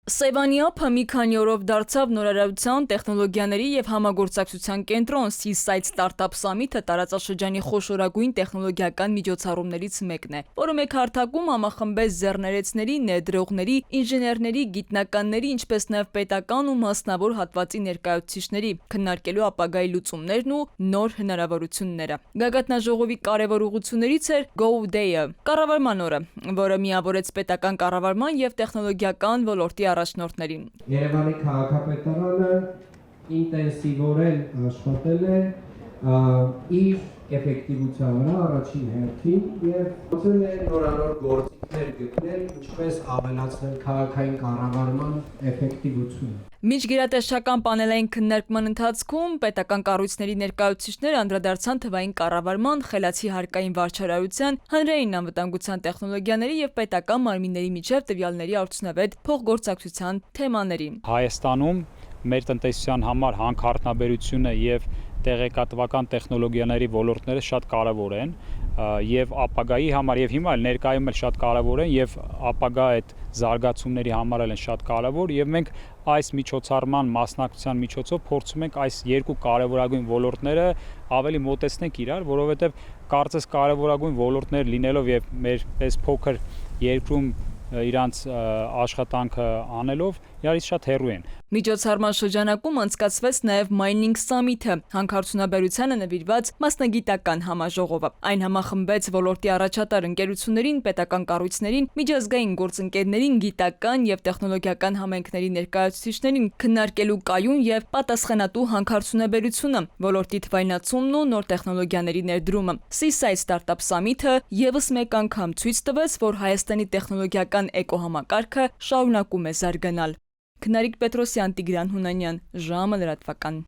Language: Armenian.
Սևանի ափը մի քանի օրով դարձավ նորարարության, տեխնոլոգիաների եւ համագործակցության կենտրոն։ Seaside Startup Summit-ը տարածաշրջանի խոշորագույն տեխնոլոգիական միջոցառումներից մեկն է, որը մեկ հարթակում համախմբեց ձեռներեցների, ներդրողների, ինժեներների, գիտնականների, ինչպես նաեւ պետական ու մասնավոր հատվածի ներկայացուցիչների, քննարկելու ապագայի լուծումներն ու նոր հնարավորությունները։ Գագաթնաժողովի կարևոր ուղղություններից էր Go Day-ը, կառավարման օրը, որը միավորեց պետական կառավարման եւ տեխնոլոգիական ոլորտի առաջնորդներին։ Երևանի քաղաքապետարանը ինտենսիվորեն աշխատել է իր էֆեկտիվության վրա առաջին հերթին եւ փորձել է նորանոր գործիքներ գտնել, ինչպես ավելացնել քաղաքային կառավարման էֆեկտիվությունը։ Միջգերատեսչական պանելային քննարկման ընթացքում պետական կառույցների ներկայացուցիչները անդրադարձան թվային կառավարման, խելացի հարկային վարչարարության, հանրային անվտանգության տեխնոլոգիաների եւ պետական մարմինների միջև տվյալների արդյունավետ փոխգործակցության թեմաներին։ Հայաստանում մեր տնտեսության համար հանքարդյունաբերությունը եւ տեղեկատվական տեխնոլոգիաների ոլորտները շատ կարևոր են եւ ապագայի համար եւ հիմա ներկայում էլ շատ կարևոր են եւ ապագա այդ զարգացումների համար էլ են շատ կարևոր եւ մենք այս միջոցառման մասնակցության միջոցով փորձում ենք այս երկու կարևորագույն ոլորտները ավելի մոտեցնել իրար, որովհետեւ կարծես կարևորագույն ոլորտներ լինելով եւ մեր այս փոքր երկրում իրանց աշխատանքը անելով իրարից շատ հեռու են։ Միջոցառման շրջանակում անցկացվեց նաև Mining Summit-ը, հանքարդյունաբերությանը նվիրված մասնագիտական համաժողովը։ Այն համախմբեց ոլորտի առաջատար ընկերություններին, պետական կառույցներին, միջազգային գործընկերներին, գիտական եւ տեխնոլոգիական համայնքների ներկայացուցիչներին, քննարկելու կայուն եւ պատասխանատու հանքարդյունաբերությունը, ոլորտի թվայնացումն ու նոր տեխնոլոգիաների ներդրումը։ Seaside Startup Summit-ը եւս մեկ անգամ ցույց տվեց, որ Հայաստանի տեխնոլոգիական էկոհամակարգը շարունակում է զարգանալ։ Քնարիկ Պետրոսյան, Տիգրան Հունանյան, ժամը լրատվական։